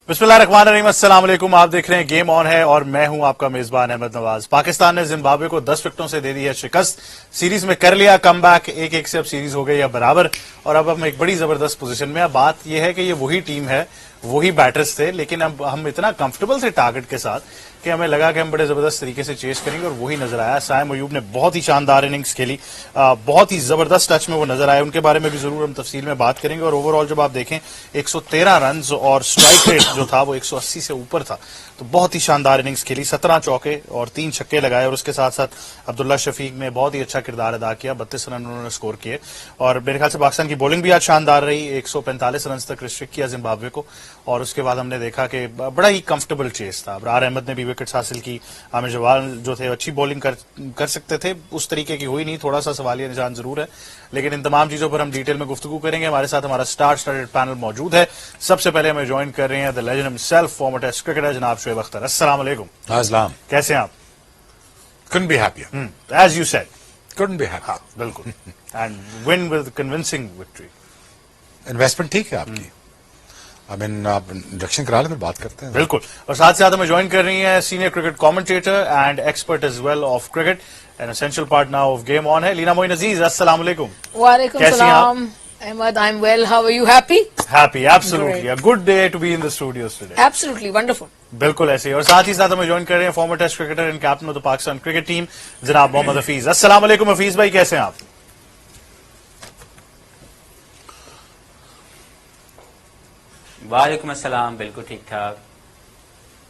बिस्मिल्लाहिर्रहमानिर्रहीम, अस्सलाम वालेकुम। आप देख रहे हैं गेम ऑन है और मैं हूं आपका मेजबान अहमद नवाज। पाकिस्तान ने जिम्बाब्वे को 10 विकेटों से दे दी है शिकस्त। सीरीज में कर लिया कमबैक, 1-1 से अब सीरीज हो गई है बराबर और अब हम एक बड़ी जबरदस्त पोजीशन में। अब बात यह है कि ये वही टीम है, वही बैटर्स थे, लेकिन अब हम इतना कंफर्टेबल थे टारगेट के साथ कि हमें लगा कि हम बड़े जबरदस्त तरीके से चेस करेंगे और वही नजर आया। साइम अयूब ने बहुत ही शानदार इनिंग्स खेली, बहुत ही जबरदस्त टच में वो नजर आए। उनके बारे में भी जरूर हम तफसील में बात करेंगे। और ओवरऑल जब आप देखें 113 रन और स्ट्राइक रेट जो था वो 180 से ऊपर था, तो बहुत ही शानदार इनिंग्स खेली। 17 चौके और 3 छक्के लगाए और उसके साथ साथ अब्दुल्ला शफीक ने बहुत ही अच्छा किरदार अदा किया। 32 रन उन्होंने स्कोर किए और मेरे ख्याल से पाकिस्तान की बॉलिंग भी आज शानदार रही। 145 रन तक रिस्ट्रिक्ट किया जिम्बाब्वे को और उसके बाद हमने देखा कि बड़ा ही कंफर्टेबल चेस था। अबरार अहमद ने भी विकेट्स हासिल की। आमिर जवाल जो थे अच्छी बॉलिंग कर सकते थे, उस तरीके की हुई नहीं, थोड़ा सा सवालिया निशान जरूर है। लेकिन इन तमाम चीजों पर हम डिटेल में गुफ्तगू करेंगे। हमारे साथ हमारा स्टार स्टडेड पैनल मौजूद है। सबसे पहले हमें ज्वाइन कर रहे हैं the legend himself, former test cricketer जनाब शुएब अख्तर। अस्सलाम वालेकुम। अस्सलाम। कैसे हैं आप? Couldn't be happier. As you said, Couldn't be happier. बिल्कुल। And win with convincing victory. Investment ठीक है आपकी। आई मीन आप इंडक्शन करा लें, फिर बात करते हैं। बिल्कुल। और साथ साथ हमें ज्वाइन कर रही हैं senior cricket commentator and expert as well of cricket, an essential part now of game on है, लीना मोइन अजीज। अस्सलाम वालेकुम। Walaikum कैसी हैं आप? salam. Ahmad, I'm well. How are you? Happy? Happy, absolutely, a good day to be in the studios today. Absolutely wonderful. बिल्कुल ऐसे ही। और साथ ही साथ हमें ज्वाइन कर रहे हैं former test cricketer and captain of the Pakistan cricket team जनाब मोहम्मद हफीज। अस्सलाम वालेकुम हफीज भाई, कैसे हैं आप? वालेकुम अस्सलाम, बिल्कुल ठीक ठाक।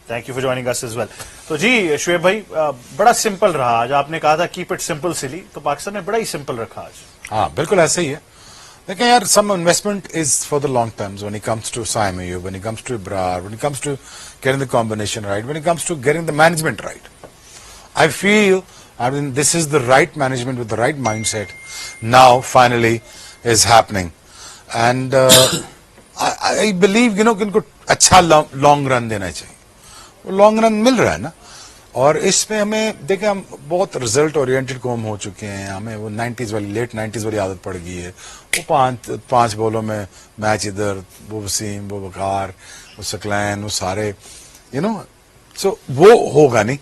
Thank you for joining us as well. तो जी शुएब भाई, बड़ा सिंपल रहा आज। आपने कहा था कीप इट सिंपल सिली, तो पाकिस्तान ने बड़ा ही सिंपल रखा आज। हाँ, बिल्कुल ऐसे ही है। लेकिन यार, some investment is for the long terms when it comes to Saim Ayub, when it comes to Abrar, when it comes to getting the combination right, when it comes to getting the management right. I feel I mean, this is the right management with the right mindset now finally is happening. And I believe, इनको अच्छा long run देना चाहिए। वो long run मिल रहा है ना। और इसमें हमें देखें, हम बहुत रिजल्ट ओरिएंटेड कौम हो चुके हैं। हमें वो 90s वाली, लेट 90s वाली आदत पड़ गई है। वो पांच बॉलों में मैच इधर, वो वसीम, वो वकार, वो सकलैन, वो सारे सो वो होगा नहीं।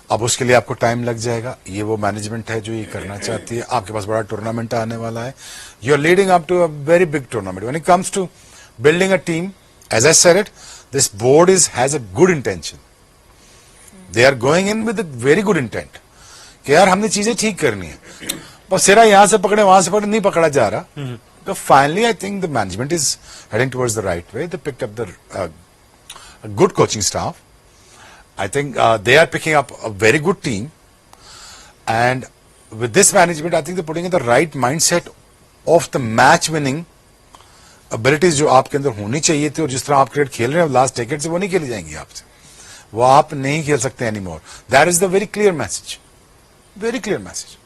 अब उसके लिए आपको टाइम लग जाएगा। ये वो मैनेजमेंट है जो ये करना चाहती है। आपके पास बड़ा टूर्नामेंट आने वाला है। You are leading up to a very big tournament. When it comes to building a team, as I said it, this board has a good intention. They are going in with a very good intent कि यार हमने चीजें ठीक करनी है। बस सिरा यहां से पकड़े वहां से पकड़े नहीं पकड़ा जा रहा। तो finally I think the management is heading towards the right way. They picked up the good coaching staff. I think they are picking up a very good team, and with this management, I think they're putting in the right mindset of the match-winning abilities जो आपके अंदर होनी चाहिए थी। और जिस तरह आप क्रिकेट खेल रहे हैं लास्ट डेकेड से, वो नहीं खेली जाएंगी आपसे। वो आप नहीं खेल सकते anymore. That is the very clear message, very clear message.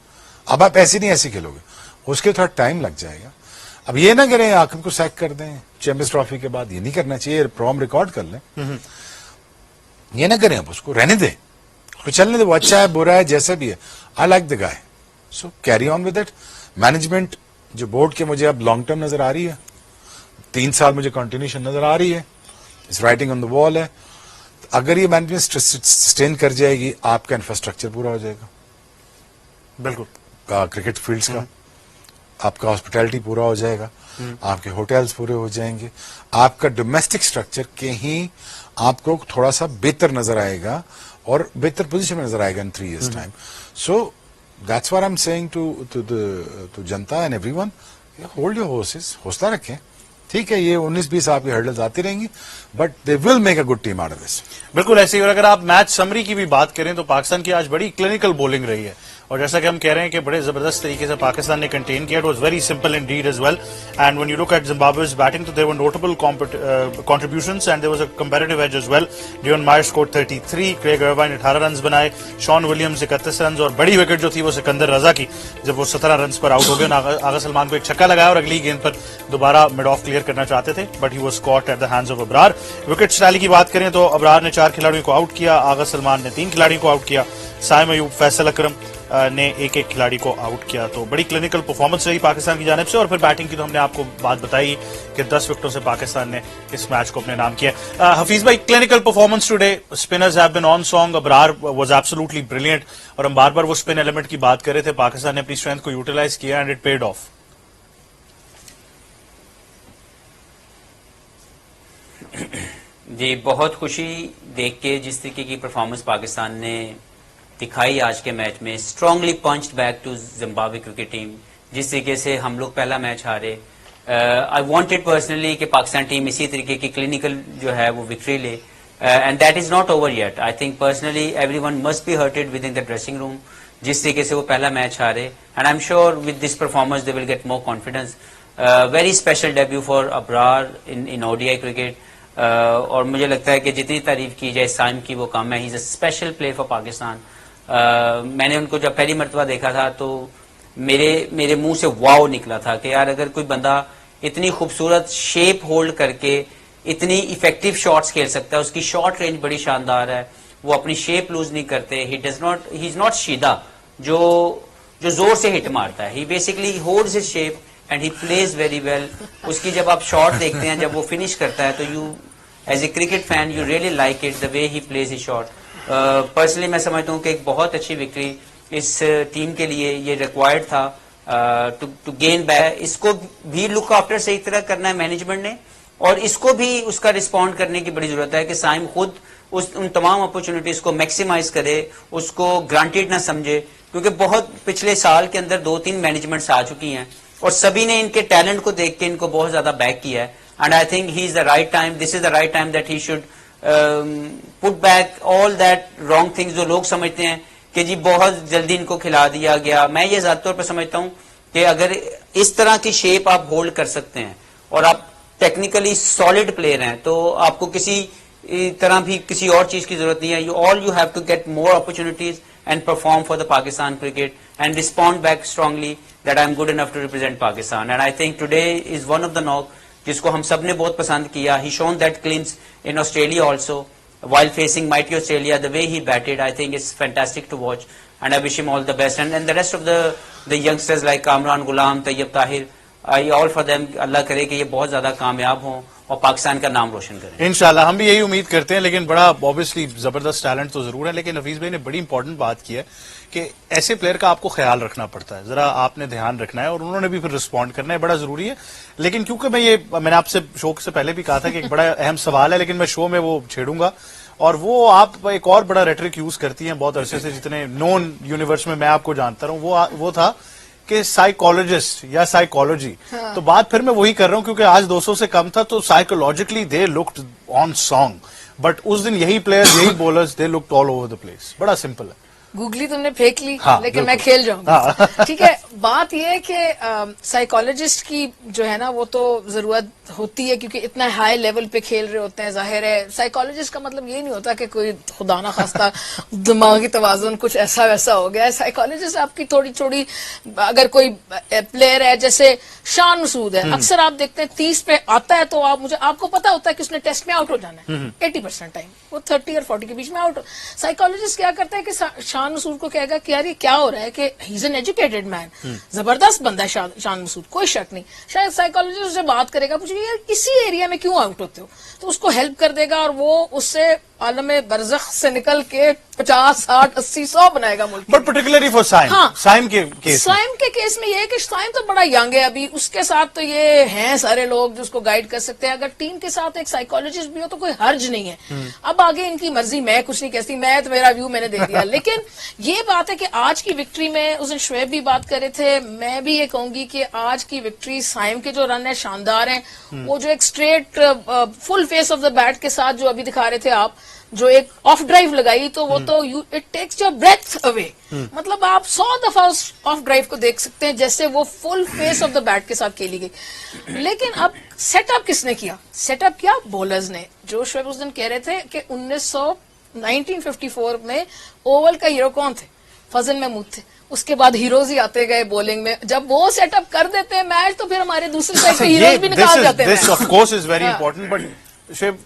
अब आप ऐसे नहीं ऐसे खेलोगे, उसके थोड़ा टाइम लग जाएगा। अब ये ना करें आखिर को सैक कर दें चैंपियंस ट्रॉफी के बाद, ये नहीं करना चाहिए। प्रॉम रिकॉर्ड कर लें, ये ना करें, आप उसको रहने दें, उसको चलने दें। वो अच्छा है बुरा है जैसा भी है, I like the guy, so carry on with it. Management जो बोर्ड के मुझे अब लॉन्ग टर्म नजर आ रही है, 3 साल मुझे कंटिन्यूशन नजर आ रही है, इस राइटिंग ऑन द वॉल है। तो अगर ये मैनेजमेंट सस्टेन कर जाएगी, आपका इंफ्रास्ट्रक्चर पूरा हो जाएगा, बिल्कुल, क्रिकेट फील्ड्स का, आपका हॉस्पिटैलिटी पूरा हो जाएगा, आपके होटल्स पूरे हो जाएंगे, आपका डोमेस्टिक स्ट्रक्चर कहीं आपको थोड़ा सा बेहतर नजर आएगा और बेहतर पोजीशन में नजर आएगा in 3 years time. So that's what I am saying to जनता and everyone, hold your horses, हौसला रखें। ठीक है, ये 19-20 आपकी हर्डल्स आती रहेंगी, but they will make a good team out of this. बिल्कुल ऐसे ही। और अगर आप मैच समरी की भी बात करें तो पाकिस्तान की आज बड़ी क्लिनिकल बॉलिंग रही है और जैसा कि हम कह रहे हैं कि बड़े जबरदस्त तरीके से पाकिस्तान ने कंटेन किया। It was very simple indeed as well. And when you look at Zimbabwe's batting, तो there were notable contributions and there was a comparative edge as well. Dion Myers scored 33, Craig Ervine 18 run बनाए, Sean Williams 31 run और बड़ी wicket जो थी वो सिकंदर रजा की, जब वो 17 रन पर आउट हो गए। आगा सलमान को एक छक्का लगाया और अगली गेंद पर दोबारा मिड ऑफ क्लियर करना चाहते थे, but he was caught at the hands of Abrar. Wicket tally की बात करें तो अबरार ने 4 खिलाड़ियों को आउट किया, आगा सलमान ने 3 खिलाड़ियों को आउट किया, साइम अयूब, फैसल अकरम ने एक एक खिलाड़ी को आउट किया। तो बड़ी क्लिनिकल परफॉर्मेंस रही पाकिस्तान की जानिब से। और फिर बैटिंग की तो हमने आपको बात बताई कि 10 विकेटों से पाकिस्तान ने इस मैच को अपने नाम किया। हफीज भाई, clinical performance today, spinners have been on song, Abrar was absolutely brilliant और हम बार बार वो स्पिन एलिमेंट की बात कर रहे थे। पाकिस्तान ने अपनी स्ट्रेंथ को यूटिलाइज किया एंड इट पेड ऑफ। जी, बहुत खुशी देख के जिस तरीके की परफॉर्मेंस पाकिस्तान ने दिखाई आज के मैच में। Strongly punched back to Zimbabwe cricket team. जिस तरीके से हम लोग पहला मैच हारे, आई वांटेड पर्सनली कि पाकिस्तान टीम इसी तरीके की क्लिनिकल जो है वो विक्ट्री ले, and that is not over yet. I think personally everyone must be hurted with in the dressing room जिस तरीके से वो पहला मैच हारे, and I am sure with this performance they will get more confidence. Very special debut for Abrar in ODI cricket, और मुझे लगता है कि जितनी तारीफ की जाए साइम की वो कम है। He is a special player for Pakistan. मैंने उनको जब पहली मरतबा देखा था तो मेरे मुंह से वाव निकला था कि यार अगर कोई बंदा इतनी खूबसूरत शेप होल्ड करके इतनी इफेक्टिव शॉट्स खेल सकता है, उसकी शॉट रेंज बड़ी शानदार है, वो अपनी शेप लूज नहीं करते। ही इज नॉट शीदा जो जोर से हिट मारता है। He basically holds his shape and he plays very well. उसकी जब आप शॉट देखते हैं, जब वो फिनिश करता है, तो you as a cricket fan you really like it the way he plays his shot. Personally मैं समझता हूँ कि एक बहुत अच्छी विक्ट्री इस टीम के लिए ये रिक्वायर्ड था टू गेन बैक। इसको भी लुक आफ्टर सही तरह करना है मैनेजमेंट ने, और इसको भी उसका रिस्पॉन्ड करने की बड़ी जरूरत है कि साइम खुद उन तमाम अपॉर्चुनिटीज को मैक्सिमाइज करे, उसको ग्रांटेड ना समझे, क्योंकि बहुत पिछले साल के अंदर 2-3 मैनेजमेंट्स आ चुकी हैं और सभी ने इनके टैलेंट को देख के इनको बहुत ज्यादा बैक किया है। And I think he is the right time, this is the right time that he should put back all that wrong things जो लोग समझते हैं कि जी बहुत जल्दी इनको खिला दिया गया। मैं ये ज्यादा तौर पर समझता हूं कि अगर इस तरह की शेप आप होल्ड कर सकते हैं और आप टेक्निकली सॉलिड प्लेयर हैं, तो आपको किसी तरह भी किसी और चीज की जरूरत नहीं है। You have to get more opportunities and perform for the Pakistan cricket and respond back strongly that I am good enough to represent Pakistan. And I think today is one of the knock जिसको हम सब ने बहुत पसंद किया। He shown that cleans in Australia also while facing mighty Australia. The way he batted, I think it's fantastic to watch, and I wish him all the best. And the rest of the youngsters like Kamran Ghulam, Tayyib Tahir, all for them. Allah करे कि ये बहुत ज्यादा कामयाब हों और पाकिस्तान का नाम रोशन करें। इंशाल्लाह, हम भी यही उम्मीद करते हैं। लेकिन बड़ा ऑब्वियसली जबरदस्त टैलेंट तो जरूर है, लेकिन हफीज भाई ने बड़ी इंपॉर्टेंट बात की है कि ऐसे प्लेयर का आपको ख्याल रखना पड़ता है, जरा आपने ध्यान रखना है, और उन्होंने भी फिर रिस्पॉन्ड करना है, बड़ा जरूरी है। लेकिन क्योंकि मैंने आपसे शो से पहले भी कहा था कि एक बड़ा अहम सवाल है, लेकिन मैं शो में वो छेड़ूंगा, और वो आप एक और बड़ा रेटरिक यूज करती हैं बहुत अरसे से, जितने नोन यूनिवर्स में मैं आपको जानता हूं, वो था कि साइकोलॉजिस्ट या साइकोलॉजी। तो बात फिर मैं वही कर रहा हूं क्योंकि आज 200 से कम था, तो psychologically they looked on song, but उस दिन यही प्लेयर्स, यही bowlers, they looked all over the place. बड़ा सिंपल है। गूगली तुमने फेंक ली, हाँ, लेकिन मैं खेल जाऊंगा। ठीक है, बात यह है कि साइकोलॉजिस्ट की जो है ना वो तो जरूरत होती है, क्योंकि इतना हाई लेवल पे खेल रहे होते हैं। जाहिर है साइकोलॉजिस्ट का मतलब ये नहीं होता कि कोई खुदा ना खास्ता दिमागी तवाजुन कुछ ऐसा वैसा हो गया है। साइकोलॉजिस्ट आपकी थोड़ी थोड़ी, अगर कोई प्लेयर है जैसे शान मसूद है, अक्सर आप देखते हैं 30 पे आता है तो आपको पता होता है कि उसने टेस्ट में आउट हो जाना है 80% टाइम, वो 30 और 40 के बीच में आउट। साइकोलॉजिस्ट क्या करता है कि शान मसूद को कहेगा कि यार ये क्या हो रहा है, कि he is an educated man, जबरदस्त बंदा है शान मसूद, कोई शक नहीं। शायद साइकोलॉजिस्ट उससे बात करेगा, पूछेगा यार इसी एरिया में क्यों आउट होते हो, तो उसको हेल्प कर देगा और वो उससे आलम बरज़ख से निकल के 50, 60, 80, 100 बनाएगा मुल्क। बट पर्टिकुलरली फॉर साइम, हाँ, साइम के केस में ये है कि साइम तो बड़ा यंग है अभी, उसके साथ तो ये हैं सारे लोग जो उसको गाइड कर सकते हैं। अगर टीम के साथ एक साइकोलॉजिस्ट भी हो तो कोई हर्ज नहीं है। अब आगे इनकी मर्जी, मैं कुछ नहीं कहती, मैं तो मेरा व्यू मैंने दे दिया। लेकिन ये बात है कि आज की विक्ट्री में, उस दिन शुएब भी बात कर रहे थे, मैं भी ये कहूंगी कि आज की विक्ट्री साइम के जो रन है शानदार हैं। वो जो एक straight full face of the bat के साथ जो अभी दिखा रहे थे आप, जो एक ऑफ ड्राइव लगाई, तो वो तो it takes your breath away. मतलब आप 100 दफा उस ऑफ ड्राइव को देख सकते हैं जैसे वो full face of the bat के साथ खेली गई। लेकिन अब सेटअप किसने किया? सेटअप किया बॉलर्स ने। जो शुएब उस दिन कह रहे थे कि 1954 में ओवल का हीरो कौन थे? फजल महमूद थे। उसके बाद हीरोज ही आते गए बॉलिंग में। जब वो सेटअप कर देते हैं मैच, तो फिर हमारे दूसरी साइड पे हीरोज भी निकाल जाते हैं। This of course is very important. But Shoaib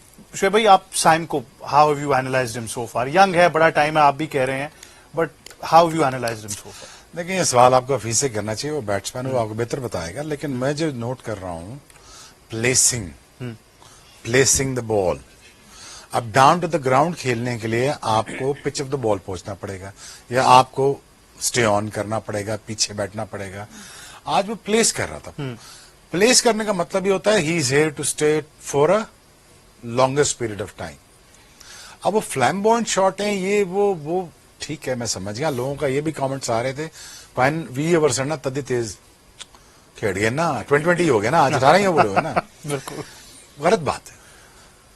भाई, आप साइम को how have you analysed him so far? Young है, बड़ा टाइम है, आप भी कह रहे हैं, but how have you analyzed him so far? देखिए ये सवाल आपको हफीज से करना चाहिए, वो बैट्समैन वो आपको बेहतर बताएगा, लेकिन मैं जो नोट कर रहा हूं प्लेसिंग द बॉल, अब डाउन टू द ग्राउंड खेलने के लिए आपको पिच ऑफ द बॉल पहुंचना पड़ेगा या आपको स्टे ऑन करना पड़ेगा, पीछे बैठना पड़ेगा। आज वो प्लेस कर रहा था। प्लेस करने का मतलब ये होता है he is here to stay for a longest period of time. अब वो फ्लैम्बॉयंट शॉट है, ये वो ठीक है, मैं समझ गया। लोगों का ये भी कमेंट्स आ रहे थे, पाइन वी ओवर ना तदी तेज खेड़ गए ना, 2020 हो गया ना, आज 18 ही ओवर हो गए ना। बिल्कुल गलत बात है।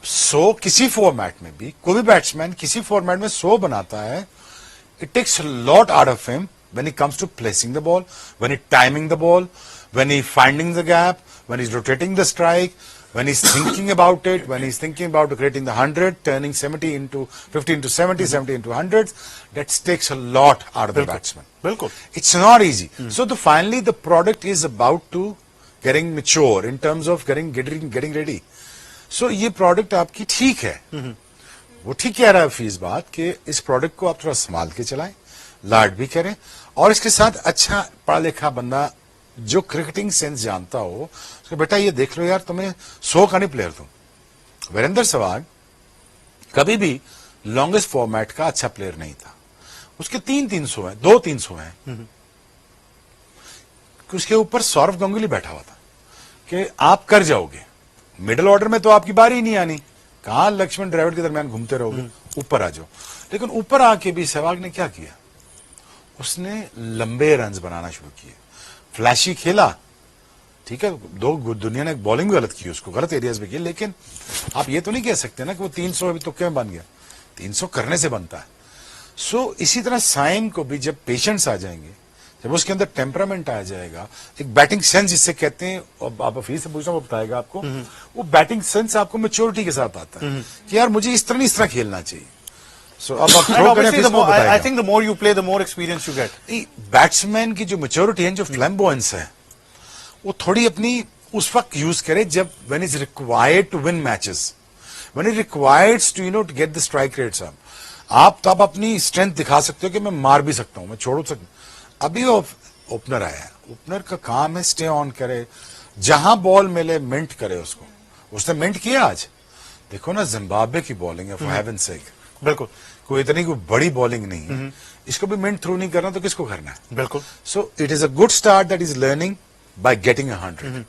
100 किसी फॉर्मेट में भी कोई भी बैट्समैन किसी फॉर्मेट में 100 बनाता है, it takes a lot out of him when he comes to placing the ball, when he timing the ball, when he's finding the gap, when he's rotating the strike, when he's thinking about it, when he's thinking about creating the 100, turning 70 into 50 into 70, 70 into 100, that takes a lot out of the batsman. बिल्कुल It's not easy. So finally the product is about to getting mature in terms of getting ready. So ये product आपकी ठीक है। वो ठीक कह रहा है फीस बात कि इस प्रोडक्ट को आप थोड़ा संभाल के चलाएं, लाड भी करें, और इसके साथ अच्छा पढ़ा लिखा बंदा जो क्रिकेटिंग सेंस जानता हो, तो बेटा ये देख लो यार, तुम्हें 100 का नहीं प्लेयर तुम। वीरेंद्र सहवाग कभी भी लॉन्गेस्ट फॉर्मेट का अच्छा प्लेयर नहीं था, उसके 300 है, 200 है। उसके ऊपर सौरव गंगुली बैठा हुआ था कि आप कर जाओगे, मिडिल ऑर्डर में तो आपकी बारी ही नहीं आनी, कहां लक्ष्मण द्रविड़ के दरमियान घूमते रहोगे, ऊपर आ जाओ। लेकिन ऊपर आके भी सहवाग ने क्या किया, उसने लंबे रन्स बनाना शुरू किए, फ्लैशी खेला, ठीक है, दुनिया ने बॉलिंग भी गलत की, उसको गलत एरियाज में की, लेकिन आप ये तो नहीं कह सकते ना कि वो 300 अभी तुक्के में बन गया, 300 करने से बनता है। सो इसी तरह साइम को भी जब पेशेंस आ जाएंगे, जब उसके अंदर टेम्परामेंट आ जाएगा, एक बैटिंग सेंस जिससे कहते हैं, और आप फिर से पूछना, वो बताएगा आपको, वो बैटिंग सेंस आपको मैच्योरिटी के साथ आता है कि यार मुझे इस तरह खेलना चाहिए। So, अब आप And obviously, I think the more you play, the more experience you get. Batsman की जो मैच्योरिटी है, जो फ्लैम्बॉयंस है, वो थोड़ी अपनी उस वक्त यूज करे जब when is required to win matches, when it requires to to get the strike rates up, आप तब अपनी स्ट्रेंथ दिखा सकते हो कि मैं मार भी सकता हूं, मैं छोड़ सकता हूं। अभी ओपनर आया, ओपनर का काम है स्टे ऑन करे, जहां बॉल मिले मिंट करे उसको, उसने मिंट किया आज। देखो ना जिम्बाब्वे की बॉलिंग है, फॉर हेवन सेक, बिल्कुल कोई इतनी कोई बड़ी बॉलिंग नहीं है, इसको भी मिनट थ्रू नहीं करना तो किसको करना है। बिल्कुल। So it is a good start that is learning by getting 100.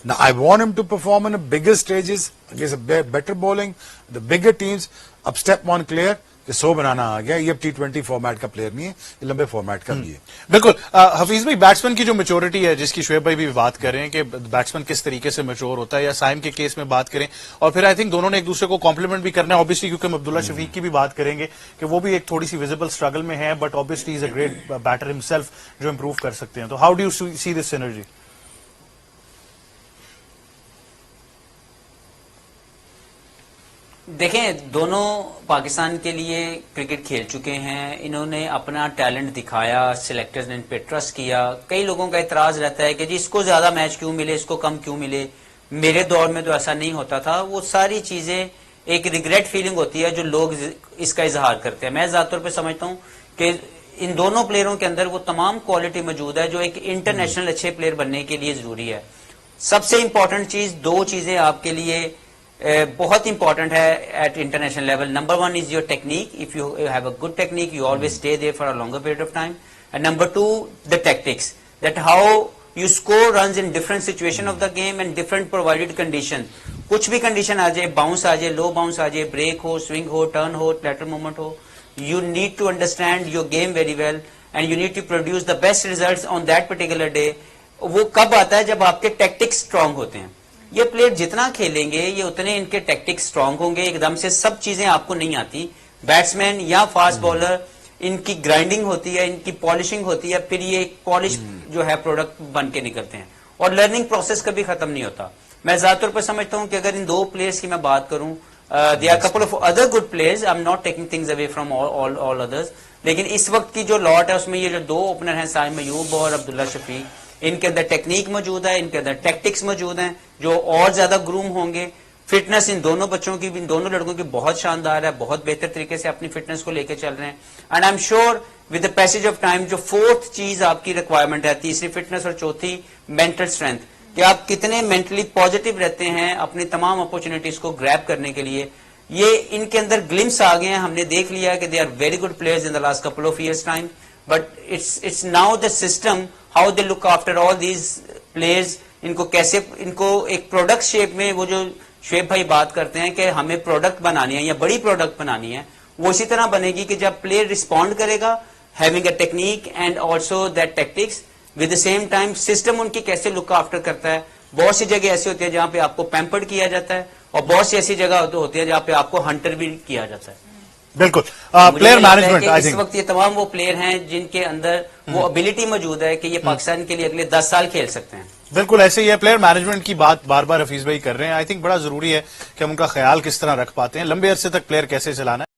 Now I want him to perform on the bigger stages against a better bowling, the bigger teams. अब step 1 clear कि 100 बनाना आ गया, ये अब T20 फॉर्मेट का player नहीं है, ये लंबे फॉर्मेट का भी है। बिल्कुल। हफीज भाई, बैट्समैन की जो मैच्योरिटी है, जिसकी शुएब भाई भी बात कर रहे हैं कि बैट्समैन किस तरीके से मैच्योर होता है, या साइम के केस में बात करें, और फिर आई थिंक दोनों ने एक दूसरे को कॉम्प्लीमेंट भी करना है, ऑब्वियसली, क्योंकि हम अब्दुल्ला शफीक की भी बात करेंगे कि वो भी एक थोड़ी सी विजिबल स्ट्रगल में है, but obviously is a great batter himself जो इंप्रूव कर सकते हैं। तो how do you see this synergy? देखें, दोनों पाकिस्तान के लिए क्रिकेट खेल चुके हैं, इन्होंने अपना टैलेंट दिखाया, सिलेक्टर्स ने इन पे ट्रस्ट किया। कई लोगों का इतराज रहता है कि जी इसको ज्यादा मैच क्यों मिले, इसको कम क्यों मिले। मेरे दौर में तो ऐसा नहीं होता था। वो सारी चीजें एक रिग्रेट फीलिंग होती है जो लोग इसका इजहार करते हैं। मैं ज्यादातर पे समझता हूँ कि इन दोनों प्लेयरों के अंदर वो तमाम क्वालिटी मौजूद है जो एक इंटरनेशनल अच्छे प्लेयर बनने के लिए जरूरी है। सबसे इंपॉर्टेंट चीज, दो चीजें आपके लिए बहुत इंपॉर्टेंट है at international level. Number 1 is your technique. If you have a good technique, you always stay there for a longer period of time. And number 2, the tactics, that how you score runs in different situation of the game and different provided condition. कुछ भी condition आ जाए, bounce आ जाए, लो bounce आ जाए, break हो, swing हो, turn हो, lateral movement हो, you need to understand your game very well and you need to produce the best results on that particular day. वो कब आता है? जब आपके टैक्टिक्स स्ट्रांग होते हैं। ये प्लेयर जितना खेलेंगे ये उतने इनके टैक्टिक्स स्ट्रांग होंगे। एकदम से सब चीजें आपको नहीं आती। बैट्समैन या फास्ट बॉलर, इनकी ग्राइंडिंग होती है, इनकी पॉलिशिंग होती है, फिर ये पॉलिश जो है प्रोडक्ट बन के निकलते हैं, और लर्निंग प्रोसेस कभी खत्म नहीं होता। मैं ज्यादातर पर समझता हूं कि अगर इन दो प्लेयर्स की मैं बात करूं, there are a couple of other good players. I'm not taking things away from all others. लेकिन इस वक्त की जो लॉट है उसमें ये जो दो ओपनर हैं, साइम अयूब और अब्दुल्ला शफीक, इनके अंदर टेक्निक मौजूद है, इनके अंदर टैक्टिक्स मौजूद हैं जो और ज्यादा ग्रूम होंगे। फिटनेस इन दोनों बच्चों की, इन दोनों लड़कों की बहुत शानदार है, बहुत बेहतर तरीके से अपनी फिटनेस को लेकर चल रहे हैं। And I am sure with the passage of time जो फोर्थ चीज आपकी रिक्वायरमेंट है, तीसरी फिटनेस और चौथी मेंटल स्ट्रेंथ, कि आप कितने मेंटली पॉजिटिव रहते हैं अपनी तमाम अपॉर्चुनिटीज को ग्रैब करने के लिए, ये इनके अंदर ग्लिम्स आ गए हैं। हमने देख लिया कि they are very good players in the last couple of years time, but it's now the system how they look after all these players, इनको कैसे, इनको एक प्रोडक्ट शेप में, वो जो शुएब भाई बात करते हैं कि हमें प्रोडक्ट बनानी है या बड़ी प्रोडक्ट बनानी है, वो इसी तरह बनेगी कि जब प्लेयर रिस्पॉन्ड करेगा having a technique and also that tactics, with the same time system उनकी कैसे लुक आफ्टर करता है। बहुत सी जगह ऐसी होती है जहां पे आपको पैम्पर्ड किया जाता है, और बहुत सी ऐसी जगह होती है जहां पे आपको हंटर भी किया जाता है। बिल्कुल। मुझे प्लेयर लगता है मैनेजमेंट कि आई इस थिंक वक्त ये तमाम वो प्लेयर हैं जिनके अंदर वो एबिलिटी मौजूद है कि ये पाकिस्तान के लिए अगले 10 साल खेल सकते हैं। बिल्कुल ऐसे ही है। प्लेयर मैनेजमेंट की बात बार बार हफीज भाई कर रहे हैं। आई थिंक बड़ा जरूरी है कि हम उनका ख्याल किस तरह रख पाते हैं, लंबे अरसे तक प्लेयर कैसे चलाना है।